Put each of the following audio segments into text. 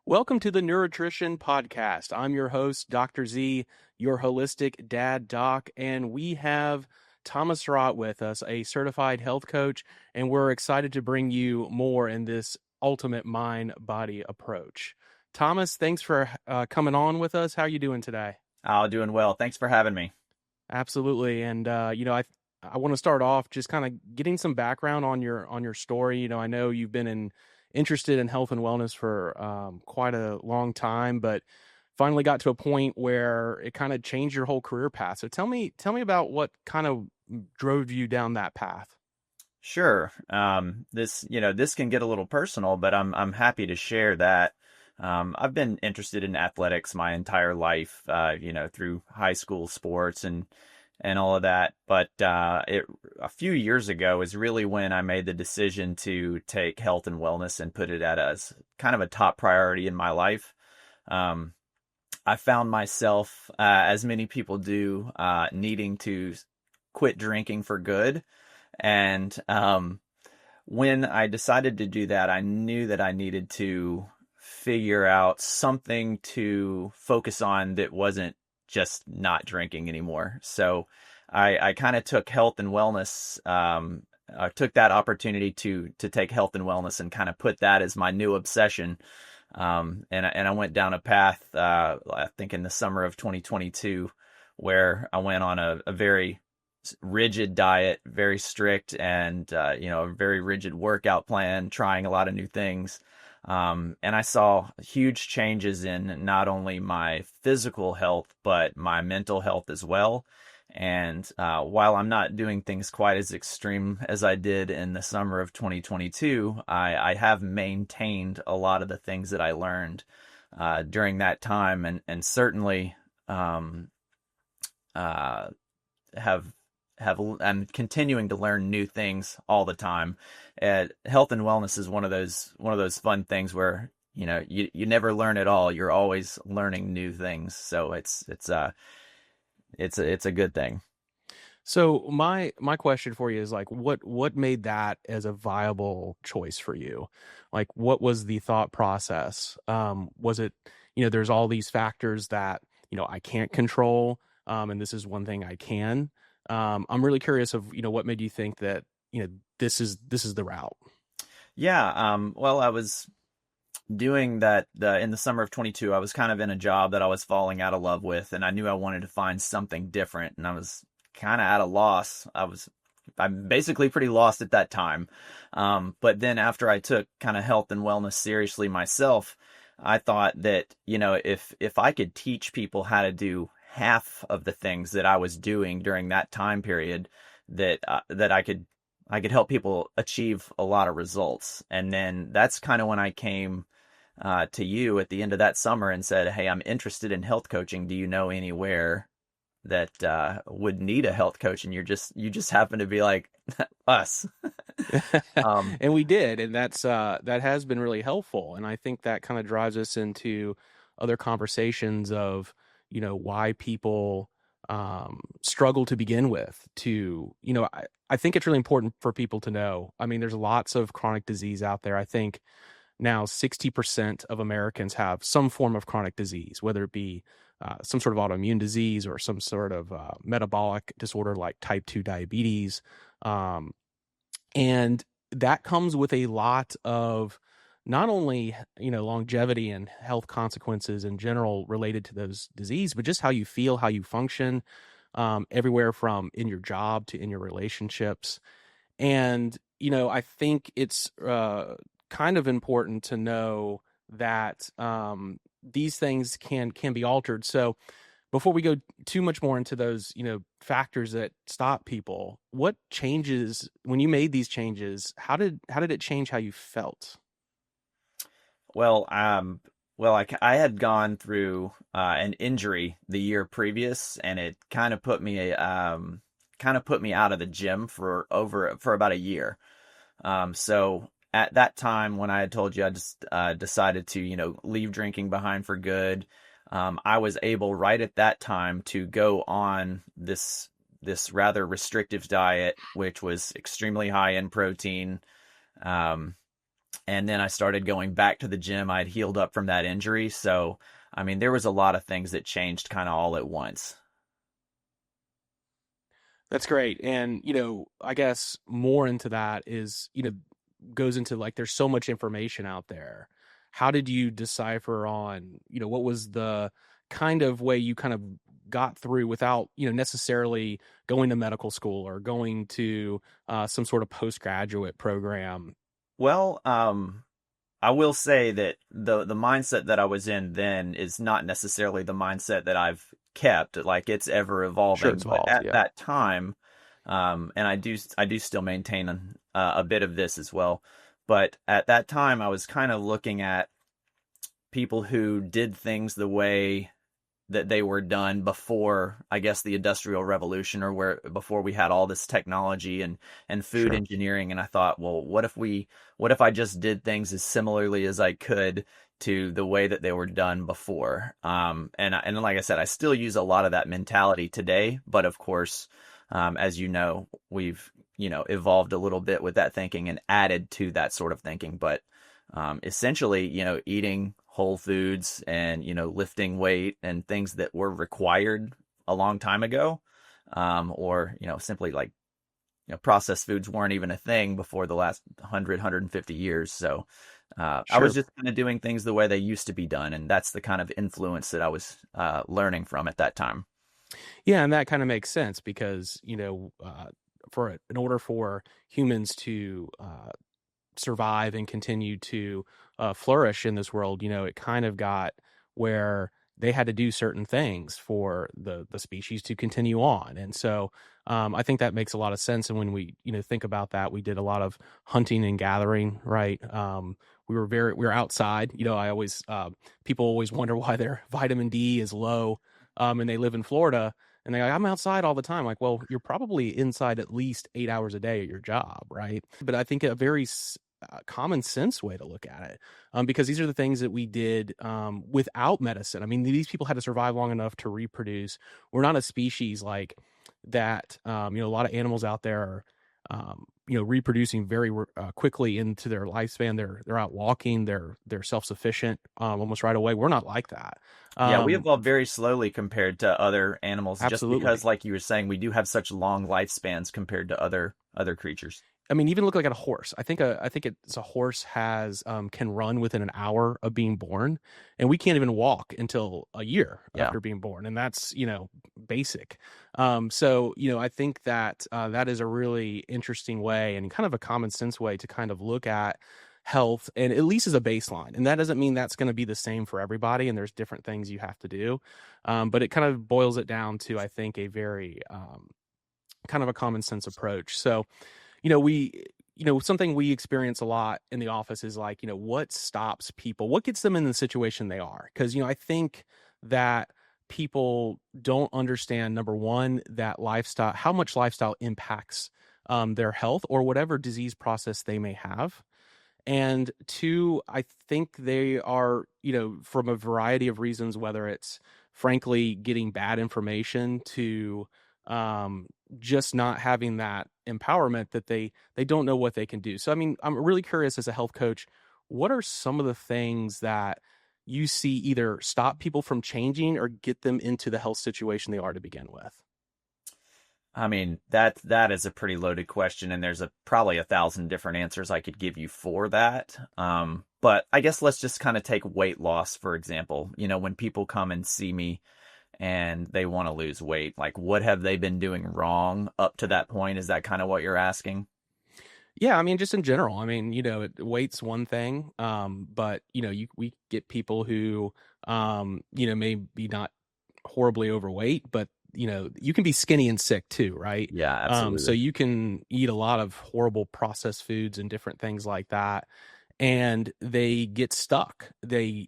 Welcome to the NeuroTrition Podcast. I'm your host, Dr. Z, your holistic dad doc, and we have Thomas Sarratt with us, a certified health coach, and we're excited to bring you more in this ultimate mind-body approach. Thomas, thanks for coming on with us. How are you doing today? Oh, doing well. Thanks for having me. Absolutely, and I want to start off just kind of getting some background on your story. I know you've been interested in health and wellness for quite a long time, but finally got to a point where it kind of changed your whole career path. So tell me about what kind of drove you down that path. Sure. This can get a little personal, but I'm happy to share that. I've been interested in athletics my entire life, through high school sports and all of that. But a few years ago is really when I made the decision to take health and wellness and put it as kind of a top priority in my life. I found myself, as many people do, needing to quit drinking for good. And when I decided to do that, I knew that I needed to figure out something to focus on that wasn't just not drinking anymore. So I kind of took health and wellness. I took that opportunity to take health and wellness and kind of put that as my new obsession. And I went down a path, I think in the summer of 2022, where I went on a very rigid diet, very strict, and a very rigid workout plan, trying a lot of new things. And I saw huge changes in not only my physical health, but my mental health as well. And while I'm not doing things quite as extreme as I did in the summer of 2022, I have maintained a lot of the things that I learned during that time, and certainly I'm continuing to learn new things all the time. Health and wellness is one of those fun things where you never learn it all. You're always learning new things. So it's a good thing. So my question for you is like, what made that as a viable choice for you? Like, what was the thought process? Was it, there's all these factors that, I can't control. And this is one thing I can. I'm really curious of, what made you think that, this is the route. Yeah. Well, I was doing that in the summer of 22. I was kind of in a job that I was falling out of love with, and I knew I wanted to find something different, and I was kind of at a loss. I'm basically pretty lost at that time. But then after I took kind of health and wellness seriously myself, I thought that, if I could teach people how to do half of the things that I was doing during that time period, that I could help people achieve a lot of results. And then that's kind of when I came to you at the end of that summer and said, "Hey, I'm interested in health coaching. Do you know anywhere that would need a health coach?" And you just happen to be like, us. And we did, and that has been really helpful. And I think that kind of drives us into other conversations of, why people struggle to begin with. I think it's really important for people to know. I mean, there's lots of chronic disease out there. I think now 60% of Americans have some form of chronic disease, whether it be some sort of autoimmune disease or some sort of metabolic disorder like type 2 diabetes. And that comes with a lot of not only, longevity and health consequences in general related to those disease, but just how you feel, how you function, everywhere from in your job to in your relationships. And, I think it's kind of important to know that these things can be altered. So before we go too much more into those, factors that stop people, what changes when you made these changes? How did it change how you felt? Well, I had gone through an injury the year previous, and it kind of put me out of the gym for about a year. So at that time, when I had told you I just decided to leave drinking behind for good, I was able right at that time to go on this rather restrictive diet, which was extremely high in protein. And then I started going back to the gym. I'd healed up from that injury. So, I mean, there was a lot of things that changed kind of all at once. That's great. And, I guess more into that is, goes into like there's so much information out there. How did you decipher on, what was the kind of way you kind of got through without, necessarily going to medical school or going to some sort of postgraduate program? Well, I will say that the mindset that I was in then is not necessarily the mindset that I've kept. Like it's ever Sure, evolving. it's But evolved. at Yeah. that time, and I do still maintain a bit of this as well. But at that time, I was kind of looking at people who did things the way that they were done before, I guess, the Industrial Revolution, or where before we had all this technology and food Sure. engineering. And I thought, well, what if I just did things as similarly as I could to the way that they were done before? And like I said, I still use a lot of that mentality today, but of course, as you know, we've evolved a little bit with that thinking and added to that sort of thinking. But essentially, eating whole foods and, lifting weight and things that were required a long time ago, or, simply like, processed foods weren't even a thing before the last 150 years. So I was Sure. just kind of doing things the way they used to be done. And that's the kind of influence that I was learning from at that time. Yeah, and that kind of makes sense because, in order for humans to survive and continue to flourish in this world, it kind of got where they had to do certain things for the species to continue on. And so I think that makes a lot of sense. And when we, think about that, we did a lot of hunting and gathering, right? We were outside, I always, people always wonder why their vitamin D is low. And they live in Florida and they're like, I'm outside all the time. Like, well, you're probably inside at least 8 hours a day at your job, right? But I think a very common sense way to look at it, because these are the things that we did without medicine. I mean, these people had to survive long enough to reproduce. We're not a species like that. A lot of animals out there are, reproducing very quickly into their lifespan. They're out walking. They're self sufficient almost right away. We're not like that. Yeah, we Um, evolved very slowly compared to other animals, just because, Absolutely. like you were saying, we do have such long lifespans compared to other creatures. I mean, even look like at a horse. I think it's a horse has can run within an hour of being born, and we can't even walk until a year Yeah. after being born, and that's basic. So I think that that is a really interesting way and kind of a common sense way to kind of look at health, and at least as a baseline. And that doesn't mean that's going to be the same for everybody, and there's different things you have to do, but it kind of boils it down to I think a very kind of a common sense approach. So we something we experience a lot in the office is like, what stops people, what gets them in the situation they are? Because I think that people don't understand, number one, that lifestyle, how much lifestyle impacts their health or whatever disease process they may have. And two, I think they are, from a variety of reasons, whether it's frankly getting bad information to just not having that empowerment, that they don't know what they can do. So, I mean, I'm really curious as a health coach, what are some of the things that you see either stop people from changing or get them into the health situation they are to begin with? I mean, that is a pretty loaded question, and there's probably 1,000 different answers I could give you for that. But I guess let's just kind of take weight loss, for example. When people come and see me and they want to lose weight, like what have they been doing wrong up to that point? Is that kind of what you're asking? Yeah, I mean, just in general. I mean, weight's one thing, but we get people who, may be not horribly overweight, but you can be skinny and sick too, right? Yeah, So absolutely. you can eat a lot of horrible processed foods and different things like that, and they get stuck. They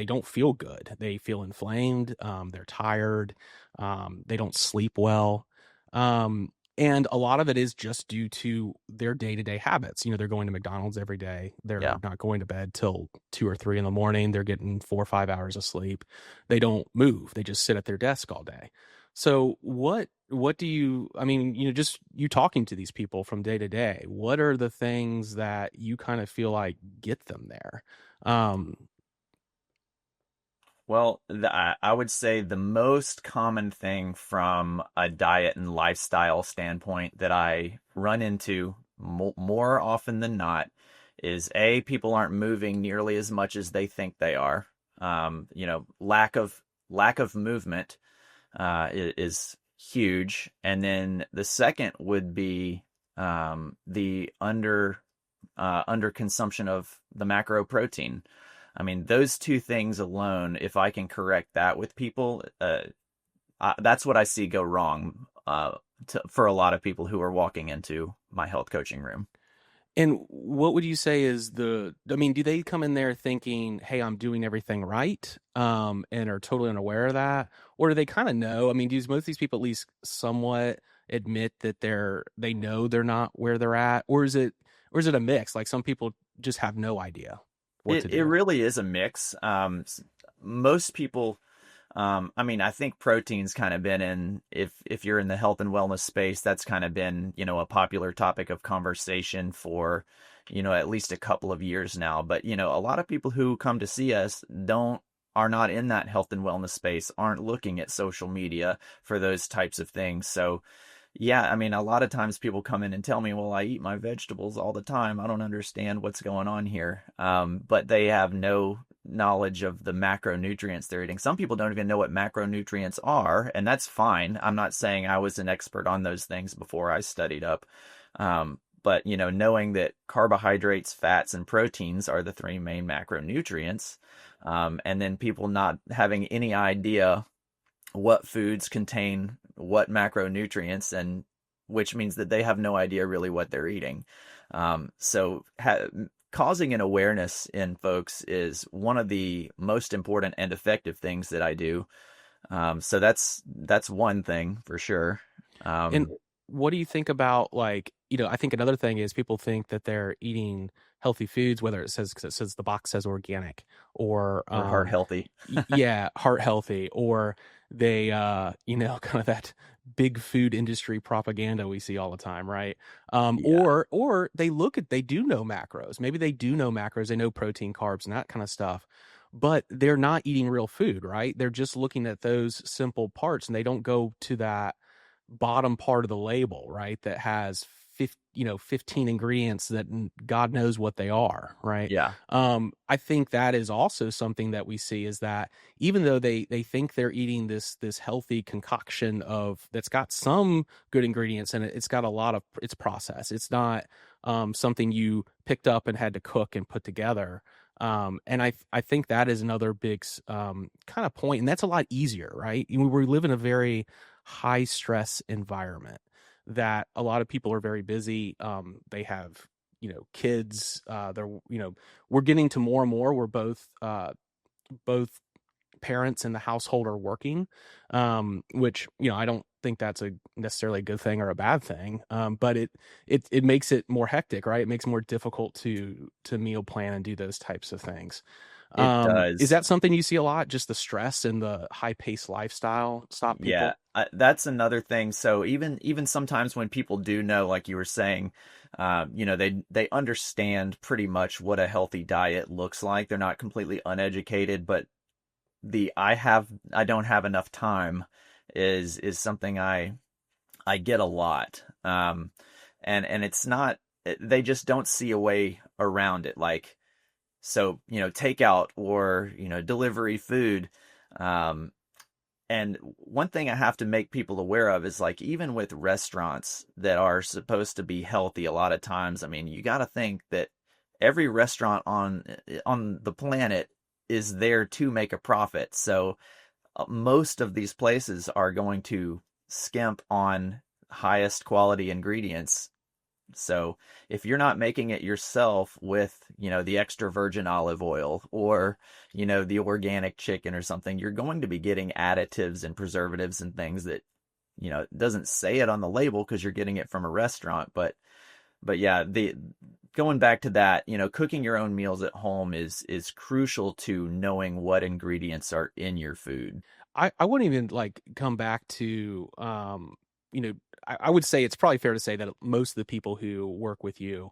don't feel good. They feel inflamed. They're tired. They don't sleep well. Um, and a lot of it is just due to their day-to-day habits. They're going to McDonald's every day. They're Yeah. not going to bed till 2 or 3 in the morning. They're getting 4 or 5 hours of sleep. They don't move. They just sit at their desk all day. So what do you, I mean, just you talking to these people from day to day, what are the things that you kind of feel like get them there? Um, Well, I would say the most common thing from a diet and lifestyle standpoint that I run into more often than not is A, people aren't moving nearly as much as they think they are. Lack of movement is huge, and then the second would be the under consumption of the macro protein. I mean, those two things alone, if I can correct that with people, that's what I see go wrong for a lot of people who are walking into my health coaching room. and what would you say is I mean, do they come in there thinking, "Hey, I'm doing everything right," and are totally unaware of that? Or do they kind of know? I mean, do most of these people at least somewhat admit that they know they're not where they're at? Or is it a mix? Like some people just have no idea what to It do. really is a mix. Most people, I mean, I think protein's kind of been in, if you're in the health and wellness space, that's kind of been, a popular topic of conversation for, at least a couple of years now. But, a lot of people who come to see us are not in that health and wellness space, aren't looking at social media for those types of things. So, yeah, I mean, a lot of times people come in and tell me, well, I eat my vegetables all the time. I don't understand what's going on here. But they have no knowledge of the macronutrients they're eating. Some people don't even know what macronutrients are, and that's fine. I'm not saying I was an expert on those things before I studied up. But, knowing that carbohydrates, fats, and proteins are the three main macronutrients, and then people not having any idea what foods contain what macronutrients, and which means that they have no idea really what they're eating. Causing an awareness in folks is one of the most important and effective things that I do. So that's one thing for sure. And Um, what do you think about like, I think another thing is people think that they're eating healthy foods, whether it says, 'cause it says the box says organic or, or heart healthy. yeah, heart healthy, or they, kind of that big food industry propaganda we see all the time, right? Yeah, Or they do know macros. Maybe they do know macros. They know protein, carbs, and that kind of stuff, but they're not eating real food, right? They're just looking at those simple parts and they don't go to that bottom part of the label, right? That has 15 ingredients that God knows what they are, right? yeah, I think that is also something that we see is that even though they think they're eating this healthy concoction of that's got some good ingredients in it, it's got a lot of it's processed. It's not something you picked up and had to cook and put together. And I think that is another big kind of point, and that's a lot easier, right? We live in a very high stress environment that a lot of people are very busy. They have, kids, we're getting to more and more. We're both parents in the household are working, which, I don't think that's a necessarily a good thing or a bad thing. But it makes it more hectic, right? It makes it more difficult to meal plan and do those types of things. it Is does. that something you see a lot? Just the stress and the high paced lifestyle stop Yeah, people? that's another thing. So even sometimes when people do know, like you were saying, they understand pretty much what a healthy diet looks like. They're not completely uneducated, but the I don't have enough time is something I get a lot. And it's not, they just don't see a way around it. Like, so, takeout or, delivery food. Um, and one thing I have to make people aware of is like, even with restaurants that are supposed to be healthy, a lot of times, I mean, you got to think that every restaurant on the planet is there to make a profit. So most of these places are going to skimp on highest quality ingredients. So if you're not making it yourself with, the extra virgin olive oil or, the organic chicken or something, you're going to be getting additives and preservatives and things that, it doesn't say it on the label because you're getting it from a restaurant. But yeah, the going back to that, cooking your own meals at home is crucial to knowing what ingredients are in your food. I wouldn't even like come back to, you know, I would say it's probably fair to say that most of the people who work with you,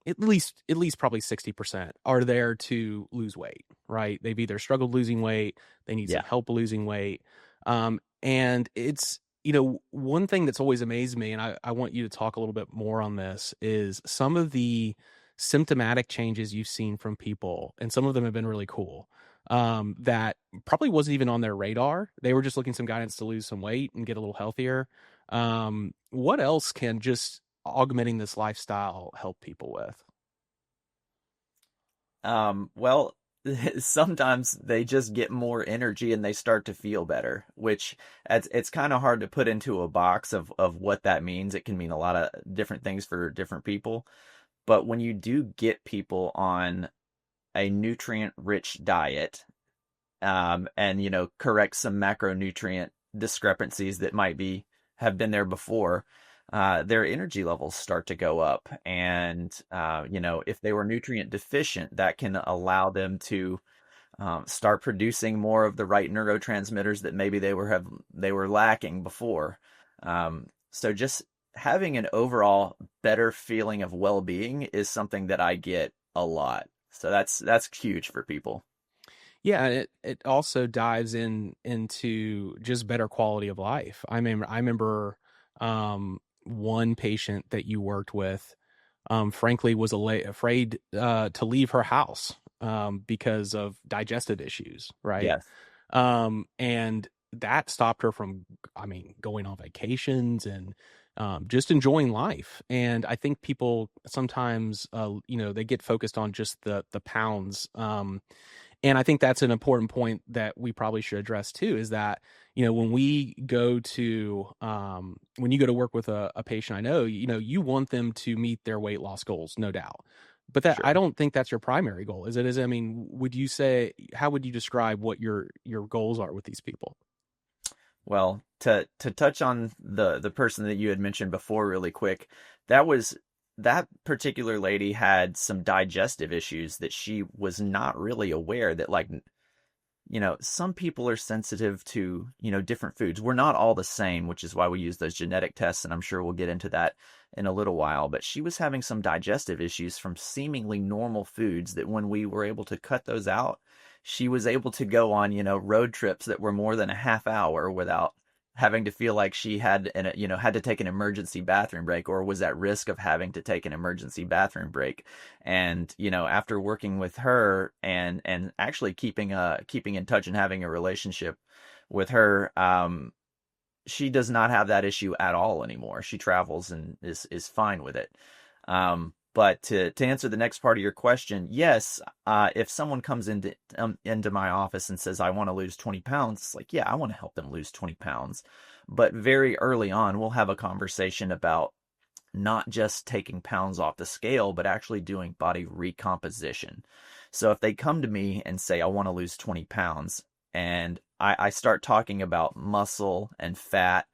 at least probably 60% are there to lose weight, right? They've either struggled losing weight, they need some Yeah. help losing weight. And it's, one thing that's always amazed me, and I want you to talk a little bit more on this, is some of the symptomatic changes you've seen from people, and some of them have been really cool. That probably wasn't even on their radar. They were just looking some guidance to lose some weight and get a little healthier. What else can just augmenting this lifestyle help people with? Well, sometimes they just get more energy and they start to feel better, which it's kind of hard to put into a box of what that means. It can mean a lot of different things for different people. But when you do get people on a nutrient-rich diet, and correct some macronutrient discrepancies that might have been there before, their energy levels start to go up. And if they were nutrient deficient, that can allow them to start producing more of the right neurotransmitters that maybe they were lacking before. So just having an overall better feeling of well-being is something that I get a lot. So that's huge for people. Yeah, and it also dives into just better quality of life. I remember one patient that you worked with, frankly, was afraid to leave her house because of digestive issues, right? Yes. And that stopped her from, going on vacations and just enjoying life. And I think people sometimes, they get focused on just the pounds. And I think that's an important point that we probably should address too, is that, when we go to, when you go to work with a patient, I know, you want them to meet their weight loss goals, no doubt. But I Sure. don't think that's your primary goal. Would you say, how would you describe what your goals are with these people? Well, to touch on the person that you had mentioned before really quick, that particular lady had some digestive issues that she was not really aware that, like, some people are sensitive to, different foods. We're not all the same, which is why we use those genetic tests, and I'm sure we'll get into that in a little while. But she was having some digestive issues from seemingly normal foods that when we were able to cut those out, she was able to go on, road trips that were more than a half hour without having to feel like she had to take an emergency bathroom break or was at risk of having to take an emergency bathroom break. And after working with her and actually keeping in touch and having a relationship with her, she does not have that issue at all anymore. She travels and is fine with it. But to answer the next part of your question, yes, if someone comes into my office and says, I want to lose 20 pounds, it's like, yeah, I want to help them lose 20 pounds. But very early on, we'll have a conversation about not just taking pounds off the scale, but actually doing body recomposition. So if they come to me and say, I want to lose 20 pounds, and I start talking about muscle and fat,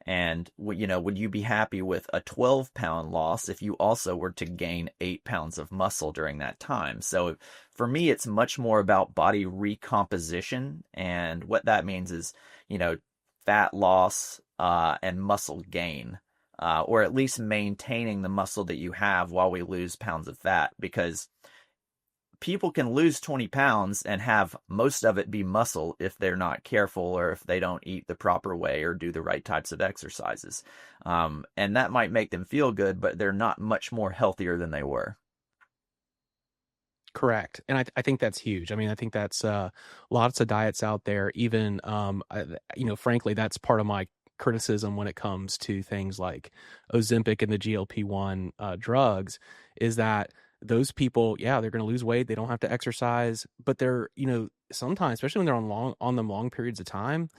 and would you be happy with a 12-pound loss if you also were to gain 8 pounds of muscle during that time? So for me, it's much more about body recomposition. And what that means is, fat loss and muscle gain, or at least maintaining the muscle that you have while we lose pounds of fat. Because people can lose 20 pounds and have most of it be muscle if they're not careful or if they don't eat the proper way or do the right types of exercises. And that might make them feel good, but they're not much more healthier than they were. Correct. And I think that's huge. I think that's lots of diets out there. Even, frankly, that's part of my criticism when it comes to things like Ozempic and the GLP-1 drugs, is that those people, yeah, they're going to lose weight. They don't have to exercise, but they're, sometimes, especially when they're on them long periods of time,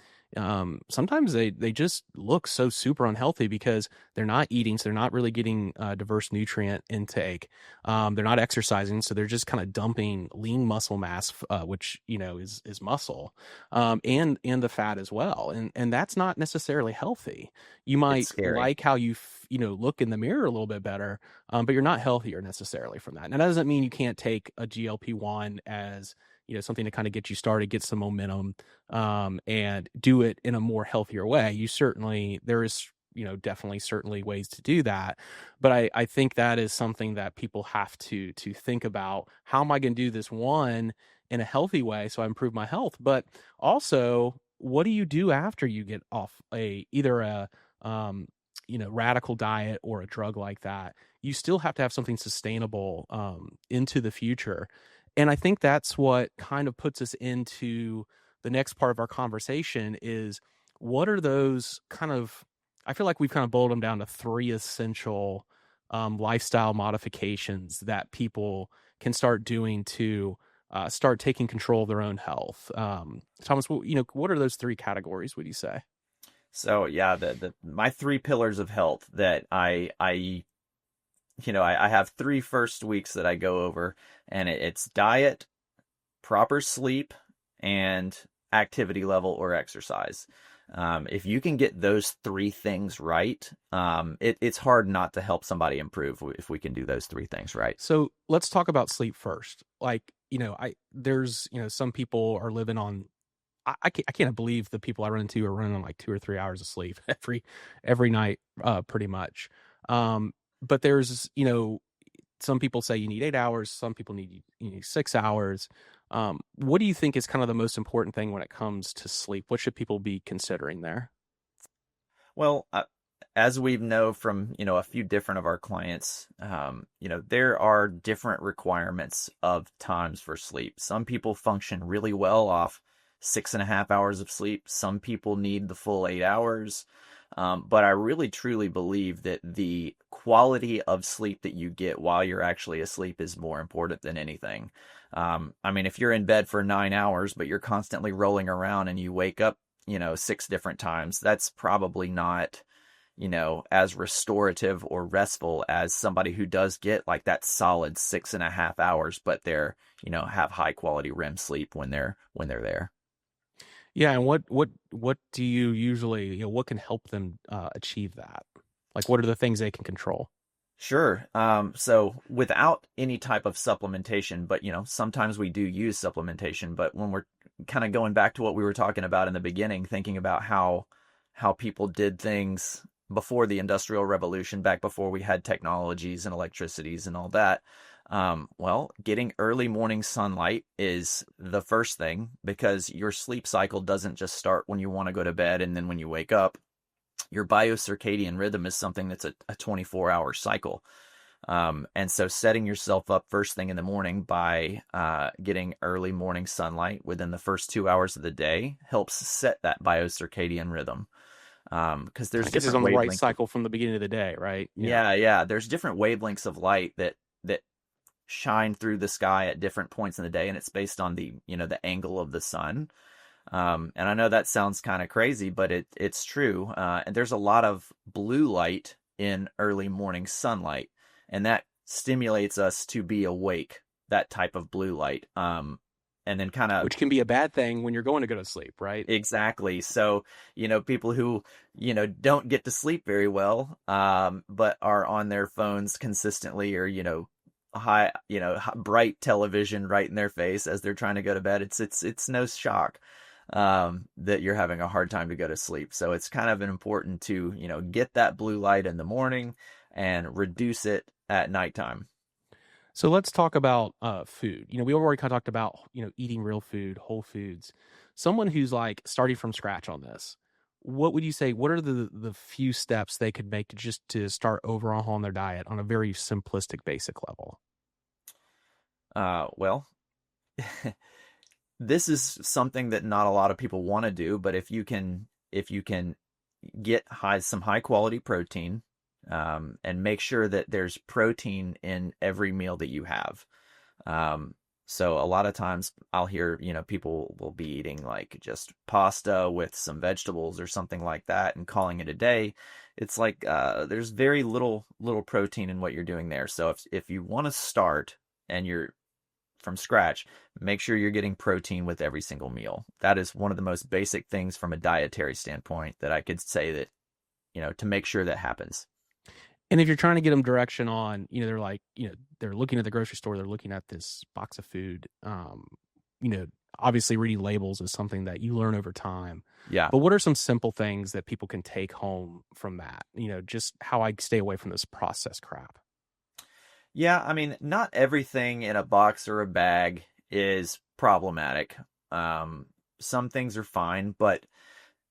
sometimes they just look so super unhealthy because they're not eating, so they're not really getting diverse nutrient intake. They're not exercising, so they're just kind of dumping lean muscle mass, which is muscle, and the fat as well, and that's not necessarily healthy. You It's might scary. like how look in the mirror a little bit better, but you're not healthier necessarily from that. And that doesn't mean you can't take a GLP-1 as something to kind of get you started, get some momentum, and do it in a more healthier way. There is, definitely certainly ways to do that. But I think that is something that people have to think about. How am I going to do this one in a healthy way so I improve my health? But also, what do you do after you get off either a radical diet or a drug like that? You still have to have something sustainable into the future. And I think that's what kind of puts us into the next part of our conversation is what are those I feel like we've kind of boiled them down to three essential lifestyle modifications that people can start doing to start taking control of their own health. Thomas, what are those three categories, would you say? So yeah, the my three pillars of health that I have three first weeks that I go over, and it's diet, proper sleep, and activity level or exercise. If you can get those three things right, it's hard not to help somebody improve if we can do those three things right. So let's talk about sleep first. There's, some people are living on, I can't believe the people I run into are running on like 2 or 3 hours of sleep every night, pretty much. But there's, some people say you need 8 hours. Some people need 6 hours. What do you think is kind of the most important thing when it comes to sleep? What should people be considering there? Well, as we know from, a few different of our clients, there are different requirements of times for sleep. Some people function really well off 6.5 hours of sleep. Some people need the full 8 hours. But I really truly believe that the quality of sleep that you get while you're actually asleep is more important than anything. If you're in bed for 9 hours, but you're constantly rolling around and you wake up, 6 different times, that's probably not, as restorative or restful as somebody who does get like that solid 6.5 hours, but have high quality REM sleep when they're there. Yeah, and what do you usually, what can help them achieve that? Like, what are the things they can control? Sure. So without any type of supplementation, but sometimes we do use supplementation, but when we're kind of going back to what we were talking about in the beginning, thinking about how people did things before the Industrial Revolution, back before we had technologies and electricities and all that. Well, getting early morning sunlight is the first thing, because your sleep cycle doesn't just start when you want to go to bed and then when you wake up. Your biocircadian rhythm is something that's a 24-hour cycle. And so setting yourself up first thing in the morning by getting early morning sunlight within the first 2 hours of the day helps set that biocircadian rhythm. Because there's I guess it's different on the right wavelengths. cycle from the beginning of the day, right? Yeah. There's different wavelengths of light that shine through the sky at different points in the day, and it's based on the angle of the sun. And I know that sounds kind of crazy, but it's true. And there's a lot of blue light in early morning sunlight, and that stimulates us to be awake, that type of blue light. And then kind of, which can be a bad thing when you're going to go to sleep, right? exactly. So, people who, don't get to sleep very well, but are on their phones consistently, or, bright television right in their face as they're trying to go to bed. It's no shock that you're having a hard time to go to sleep. So it's kind of important to, get that blue light in the morning and reduce it at nighttime. So let's talk about food. We already kind of talked about, eating real food, whole foods. Someone who's like starting from scratch on this, what would you say, what are the few steps they could make to start overhauling their diet on a very simplistic, basic level? Well, this is something that not a lot of people want to do, but if you can get some high quality protein, and make sure that there's protein in every meal that you have. So a lot of times I'll hear, people will be eating like just pasta with some vegetables or something like that and calling it a day. It's like there's very little protein in what you're doing there. So if you want to start and you're from scratch, make sure you're getting protein with every single meal. That is one of the most basic things from a dietary standpoint that I could say that, to make sure that happens. And if you're trying to get them direction on, they're like, they're looking at the grocery store, they're looking at this box of food. You know, obviously reading labels is something that you learn over time. Yeah. But what are some simple things that people can take home from that? Just how I stay away from this processed crap. Yeah, I mean, not everything in a box or a bag is problematic. Some things are fine, but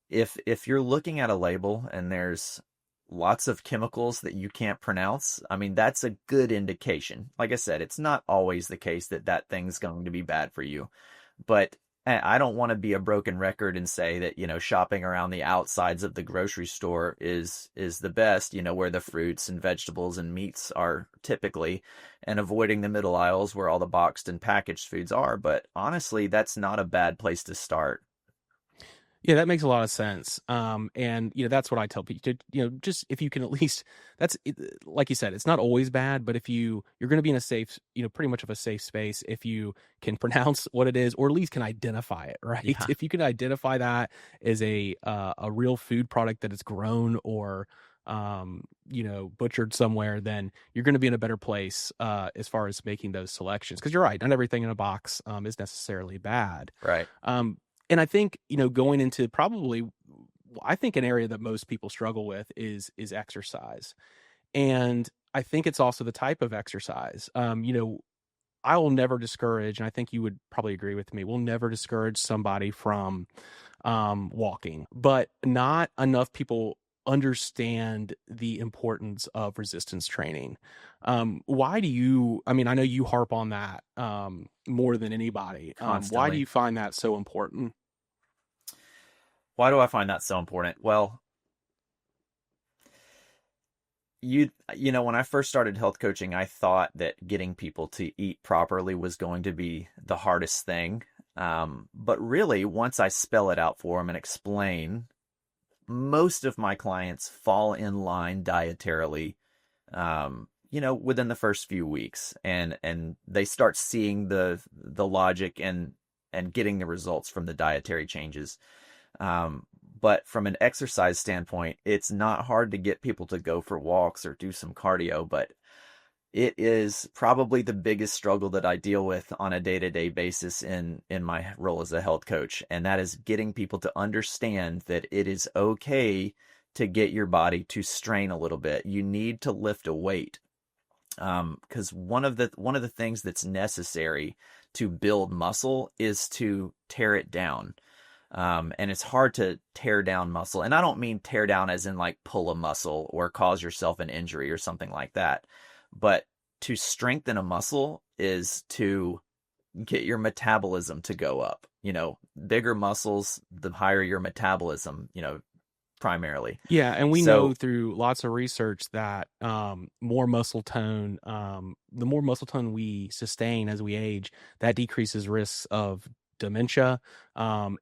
if you're looking at a label and there's lots of chemicals that you can't pronounce, I mean, that's a good indication. Like I said, it's not always the case that that thing's going to be bad for you, but I don't want to be a broken record and say that, shopping around the outsides of the grocery store is the best, where the fruits and vegetables and meats are typically, and avoiding the middle aisles where all the boxed and packaged foods are. But honestly, that's not a bad place to start. Yeah, that makes a lot of sense. And that's what I tell people. Just if you can at least, like you said, it's not always bad, but if you're going to be in a safe, pretty much of a safe space, if you can pronounce what it is, or at least can identify it, right? Yeah. If you can identify that as a real food product that is grown or butchered somewhere, then you're going to be in a better place as far as making those selections. Because you're right, not everything in a box is necessarily bad. Right. And I think, going into I think an area that most people struggle with is exercise. And I think it's also the type of exercise. I will never discourage, and I think you would probably agree with me, we'll never discourage somebody from walking, but not enough people understand the importance of resistance training. Why do you, I know you harp on that more than anybody. Why do Constantly. you find that so important? Why do I find that so important? Well, when I first started health coaching, I thought that getting people to eat properly was going to be the hardest thing. But really, once I spell it out for them and explain, most of my clients fall in line dietarily, within the first few weeks, and they start seeing the logic and getting the results from the dietary changes. But from an exercise standpoint, it's not hard to get people to go for walks or do some cardio, but it is probably the biggest struggle that I deal with on a day-to-day basis in my role as a health coach. And that is getting people to understand that it is okay to get your body to strain a little bit. You need to lift a weight. Because one of the things that's necessary to build muscle is to tear it down. And it's hard to tear down muscle. And I don't mean tear down as in like pull a muscle or cause yourself an injury or something like that. But to strengthen a muscle is to get your metabolism to go up. Bigger muscles, the higher your metabolism, primarily. Yeah, and we know through lots of research that more muscle tone, the more muscle tone we sustain as we age, that decreases risks of dementia.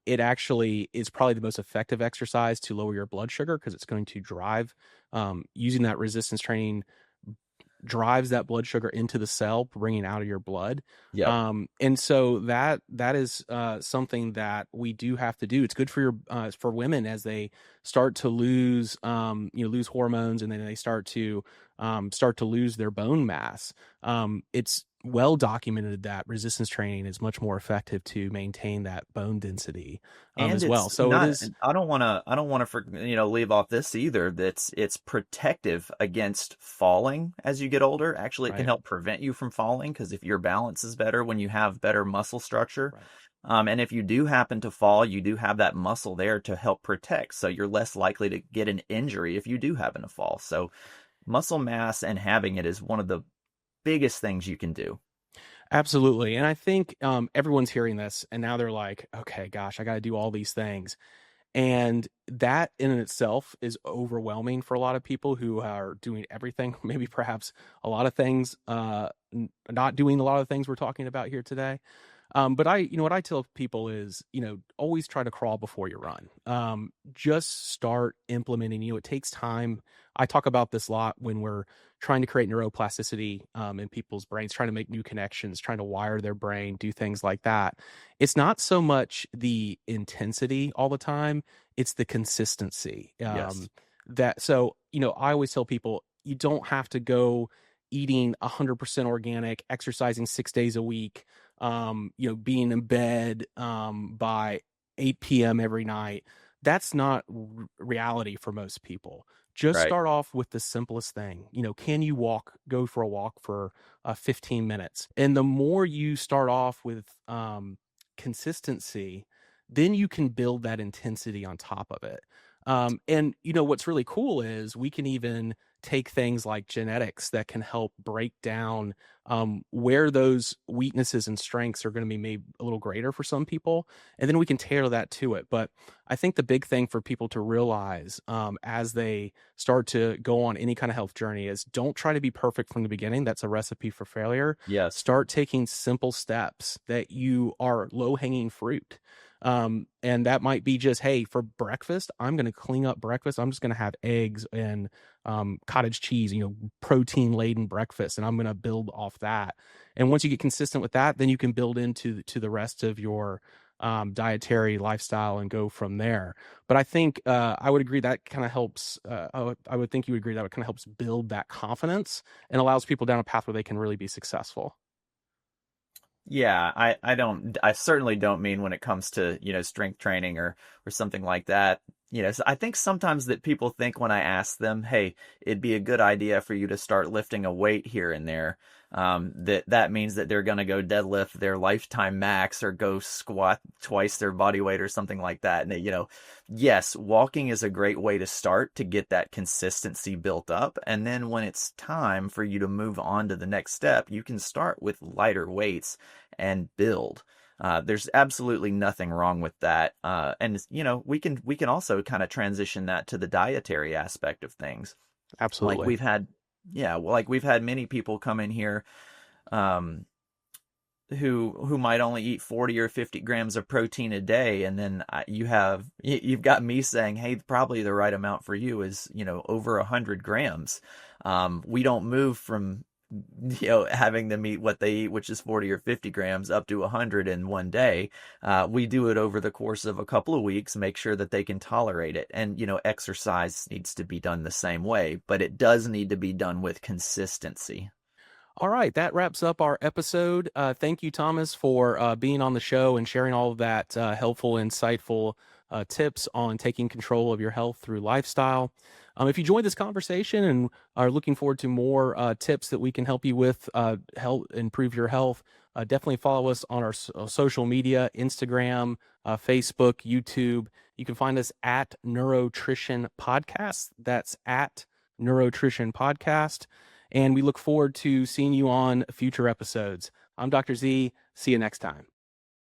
It actually is probably the most effective exercise to lower your blood sugar because it's going to drive, using that resistance training drives that blood sugar into the cell, bringing out of your blood. Yeah. And so that is something that we do have to do. It's good for for women as they start to lose lose hormones, and then they start to lose their bone mass. It's well documented that resistance training is much more effective to maintain that bone density as well. So not, it is. I don't want to leave off this either. It's protective against falling as you get older. Actually, it can help prevent you from falling because if your balance is better when you have better muscle structure. Right. And if you do happen to fall, you do have that muscle there to help protect. So you're less likely to get an injury if you do happen to fall. So muscle mass and having it is one of the biggest things you can do. Absolutely. And I think everyone's hearing this and now they're like, okay, gosh, I got to do all these things. And that in itself is overwhelming for a lot of people who are doing everything, maybe perhaps a lot of things, not doing a lot of things we're talking about here today. But what I tell people is, always try to crawl before you run. Just start implementing. It takes time. I talk about this a lot when we're trying to create neuroplasticity in people's brains, trying to make new connections, trying to wire their brain, do things like that. It's not so much the intensity all the time; it's the consistency. Yes. I always tell people you don't have to go eating 100% organic, exercising 6 days a week, being in bed by 8 p.m. every night. That's not reality for most people. Just Right. start off with the simplest thing. Can you go for a walk for 15 minutes? And the more you start off with consistency, then you can build that intensity on top of it. And what's really cool is we can even take things like genetics that can help break down where those weaknesses and strengths are going to be made a little greater for some people, and then we can tailor that to it. But I think the big thing for people to realize as they start to go on any kind of health journey is don't try to be perfect from the beginning. That's a recipe for failure. Yes. Start taking simple steps that you are low-hanging fruit. And that might be just, hey, for breakfast, I'm going to clean up breakfast. I'm just going to have eggs and cottage cheese, protein laden breakfast, and I'm going to build off that. And once you get consistent with that, then you can build into the rest of your dietary lifestyle and go from there. But I think I would agree that kind of helps. I would think you would agree that it kind of helps build that confidence and allows people down a path where they can really be successful. Yeah, I certainly don't mean when it comes to, strength training or something like that. So I think sometimes that people think when I ask them, hey, it'd be a good idea for you to start lifting a weight here and there, that means that they're going to go deadlift their lifetime max or go squat twice their body weight or something like that. And yes, walking is a great way to start to get that consistency built up. And then when it's time for you to move on to the next step, you can start with lighter weights and build. There's absolutely nothing wrong with that. And we can also kind of transition that to the dietary aspect of things. Like Absolutely. we've had, yeah, well, like we've had many people come in here, um, who might only eat 40 or 50 grams of protein a day, and then you've got me saying, hey, probably the right amount for you is over 100 grams. We don't move from having them eat what they eat, which is 40 or 50 grams, up to 100 in one day. We do it over the course of a couple of weeks, make sure that they can tolerate it. And, exercise needs to be done the same way, but it does need to be done with consistency. All right, that wraps up our episode. Thank you, Thomas, for being on the show and sharing all of that helpful, insightful tips on taking control of your health through lifestyle. If you enjoyed this conversation and are looking forward to more tips that we can help you with, help improve your health, definitely follow us on our social media, Instagram, Facebook, YouTube. You can find us at NeuroTrition Podcast. That's at NeuroTrition Podcast. And we look forward to seeing you on future episodes. I'm Dr. Z. See you next time.